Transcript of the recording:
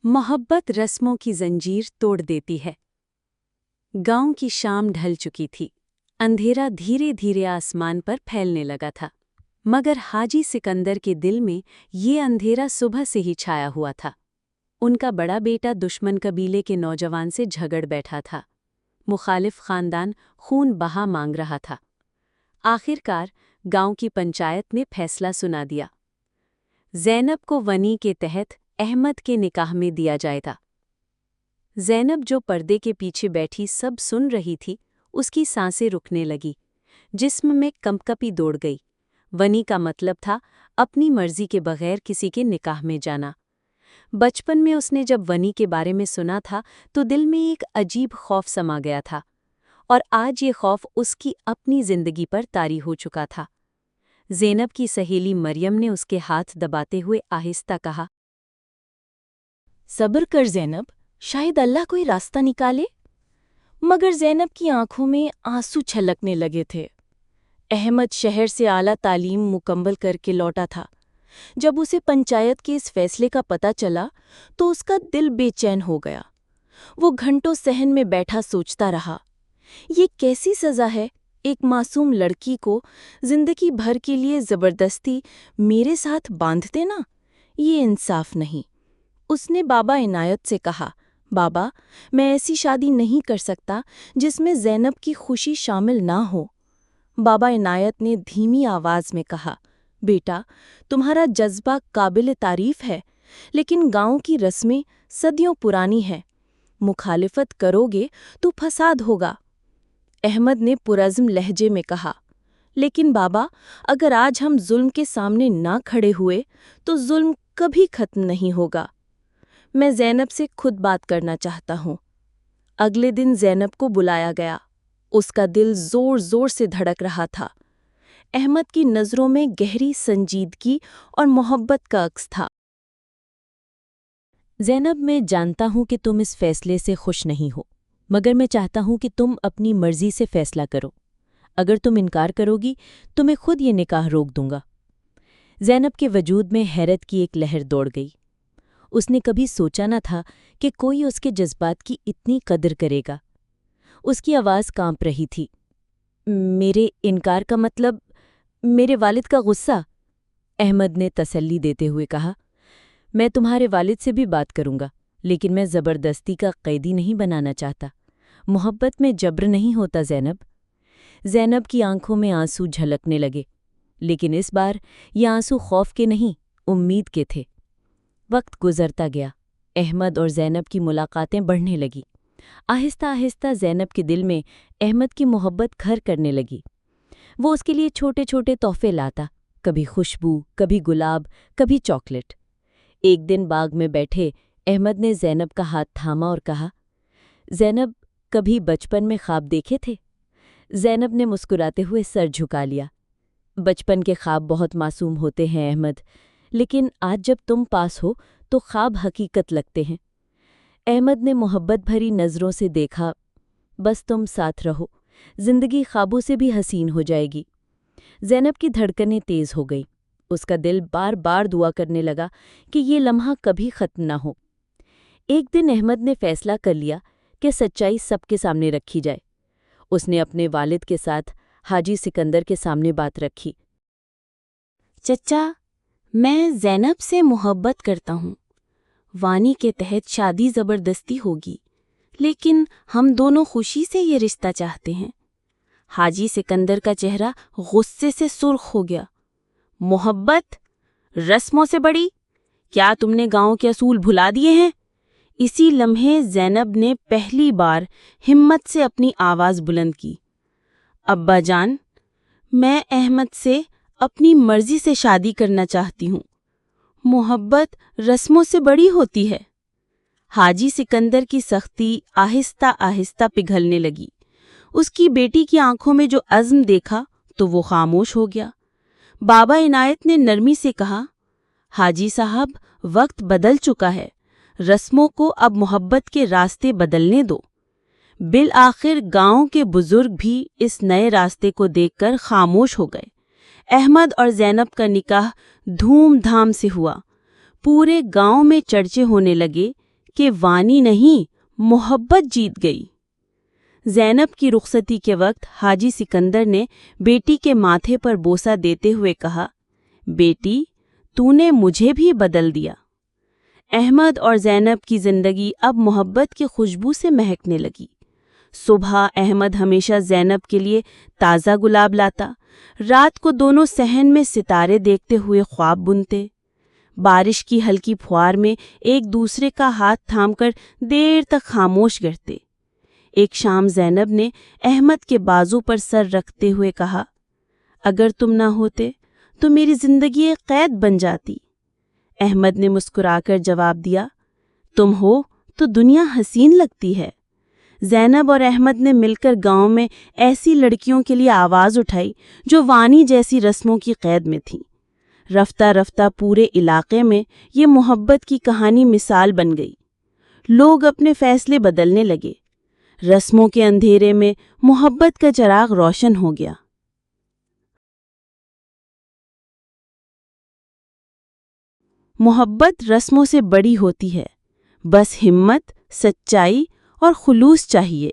मोहब्बत रस्मों की जंजीर तोड़ देती है। गांव की शाम ढल चुकी थी। अंधेरा धीरे धीरे आसमान पर फैलने लगा था, मगर हाजी सिकंदर के दिल में ये अंधेरा सुबह से ही छाया हुआ था। उनका बड़ा बेटा दुश्मन कबीले के नौजवान से झगड़ बैठा था। मुखालिफ खानदान खून बहा मांग रहा था। आखिरकार गांव की पंचायत ने फैसला सुना दिया। ज़ैनब को वनी के तहत अहमद के निकाह में दिया जाएगा। ज़ैनब जो पर्दे के पीछे बैठी सब सुन रही थी, उसकी सांसें रुकने लगी, जिस्म में कंपकपी दौड़ गई। वनी का मतलब था अपनी मर्जी के बगैर किसी के निकाह में जाना। बचपन में उसने जब वनी के बारे में सुना था तो दिल में एक अजीब खौफ समा गया था, और आज ये खौफ उसकी अपनी जिंदगी पर तारी हो चुका था। ज़ैनब की सहेली मरियम ने उसके हाथ दबाते हुए आहिस्ता कहा, सब्र कर ज़ैनब, शायद अल्लाह कोई रास्ता निकाले। मगर ज़ैनब की आंखों में आंसू छलकने लगे थे। अहमद शहर से आला तालीम मुकम्मल करके लौटा था। जब उसे पंचायत के इस फैसले का पता चला तो उसका दिल बेचैन हो गया। वो घंटों सहन में बैठा सोचता रहा, ये कैसी सज़ा है एक मासूम लड़की को जिंदगी भर के लिए ज़बरदस्ती मेरे साथ बांध देना? ये इंसाफ नहीं। उसने बाबा इनायत से कहा, बाबा, मैं ऐसी शादी नहीं कर सकता जिसमें ज़ैनब की खुशी शामिल ना हो। बाबा इनायत ने धीमी आवाज़ में कहा, बेटा, तुम्हारा जज्बा काबिल तारीफ है, लेकिन गांव की रस्में सदियों पुरानी हैं। मुखालिफत करोगे तो फसाद होगा। अहमद ने पुरज़्म लहजे में कहा, लेकिन बाबा, अगर आज हम जुल्म के सामने ना खड़े हुए तो जुल्म कभी खत्म नहीं होगा। मैं ज़ैनब से खुद बात करना चाहता हूँ। अगले दिन ज़ैनब को बुलाया गया। उसका दिल जोर जोर से धड़क रहा था। अहमद की नज़रों में गहरी संजीदगी और मोहब्बत का अक्स था। ज़ैनब, मैं जानता हूँ कि तुम इस फैसले से खुश नहीं हो, मगर मैं चाहता हूँ कि तुम अपनी मर्जी से फैसला करो। अगर तुम इनकार करोगी तो मैं खुद ये निकाह रोक दूंगा। ज़ैनब के वजूद में हैरत की एक लहर दौड़ गई। उसने कभी सोचा न था कि कोई उसके जज्बात की इतनी कदर करेगा। उसकी आवाज़ कांप रही थी। मेरे इनकार का मतलब मेरे वालिद का गुस्सा? अहमद ने तसल्ली देते हुए कहा, मैं तुम्हारे वालिद से भी बात करूंगा, लेकिन मैं ज़बरदस्ती का कैदी नहीं बनाना चाहता। मोहब्बत में जब्र नहीं होता ज़ैनब। ज़ैनब की आंखों में आंसू झलकने लगे, लेकिन इस बार ये आंसू खौफ के नहीं, उम्मीद के थे। वक्त गुजरता गया। अहमद और ज़ैनब की मुलाकातें बढ़ने लगी। आहिस्ता आहिस्ता ज़ैनब के दिल में अहमद की मोहब्बत घर करने लगी। वो उसके लिए छोटे छोटे तोहफे लाता, कभी खुशबू, कभी गुलाब, कभी चॉकलेट। एक दिन बाग में बैठे अहमद ने ज़ैनब का हाथ थामा और कहा, ज़ैनब, कभी बचपन में ख्वाब देखे थे? ज़ैनब ने मुस्कुराते हुए सर झुका लिया। बचपन के ख्वाब बहुत मासूम होते हैं अहमद, लेकिन आज जब तुम पास हो तो ख्वाब हकीकत लगते हैं। अहमद ने मोहब्बत भरी नज़रों से देखा, बस तुम साथ रहो, जिंदगी ख्वाबों से भी हसीन हो जाएगी। ज़ैनब की धड़कनें तेज़ हो गई। उसका दिल बार बार दुआ करने लगा कि ये लम्हा कभी ख़त्म ना हो। एक दिन अहमद ने फैसला कर लिया कि सच्चाई सबके सामने रखी जाए। उसने अपने वालिद के साथ हाजी सिकंदर के सामने बात रखी। चचा, मैं ज़ैनब से मोहब्बत करता हूँ। वानी के तहत शादी ज़बरदस्ती होगी, लेकिन हम दोनों खुशी से ये रिश्ता चाहते हैं। हाजी सिकंदर का चेहरा गुस्से से सुर्ख हो गया। मोहब्बत रस्मों से बड़ी? क्या तुमने गांव के असूल भुला दिए हैं? इसी लम्हे ज़ैनब ने पहली बार हिम्मत से अपनी आवाज़ बुलंद की। अब्बा जान, मैं अहमद से अपनी मर्जी से शादी करना चाहती हूँ। मोहब्बत रस्मों से बड़ी होती है। हाजी सिकंदर की सख्ती आहिस्ता आहिस्ता पिघलने लगी। उसकी बेटी की आंखों में जो अज़्म देखा तो वो खामोश हो गया। बाबा इनायत ने नरमी से कहा, हाजी साहब, वक्त बदल चुका है। रस्मों को अब मोहब्बत के रास्ते बदलने दो। बिल आखिर गांव के बुजुर्ग भी इस नए रास्ते को देखकर खामोश हो गए। अहमद और ज़ैनब का निकाह धूमधाम से हुआ। पूरे गांव में चर्चे होने लगे کہ وانی نہیں محبت جیت گئی۔ زینب کی رخصتی کے وقت حاجی سکندر نے بیٹی کے ماتھے پر بوسہ دیتے ہوئے کہا، بیٹی تو نے مجھے بھی بدل دیا۔ احمد اور زینب کی زندگی اب محبت کی خوشبو سے مہکنے لگی۔ صبح احمد ہمیشہ زینب کے لیے تازہ گلاب لاتا، رات کو دونوں صحن میں ستارے دیکھتے ہوئے خواب بنتے، بارش کی ہلکی پھوار میں ایک دوسرے کا ہاتھ تھام کر دیر تک خاموش رہتے۔ ایک شام زینب نے احمد کے بازو پر سر رکھتے ہوئے کہا، اگر تم نہ ہوتے تو میری زندگی ایک قید بن جاتی۔ احمد نے مسکرا کر جواب دیا، تم ہو تو دنیا حسین لگتی ہے۔ زینب اور احمد نے مل کر گاؤں میں ایسی لڑکیوں کے لیے آواز اٹھائی جو وانی جیسی رسموں کی قید میں تھیں۔ رفتہ رفتہ پورے علاقے میں یہ محبت کی کہانی مثال بن گئی۔ لوگ اپنے فیصلے بدلنے لگے، رسموں کے اندھیرے میں محبت کا چراغ روشن ہو گیا۔ محبت رسموں سے بڑی ہوتی ہے، بس ہمت، سچائی اور خلوص چاہیے۔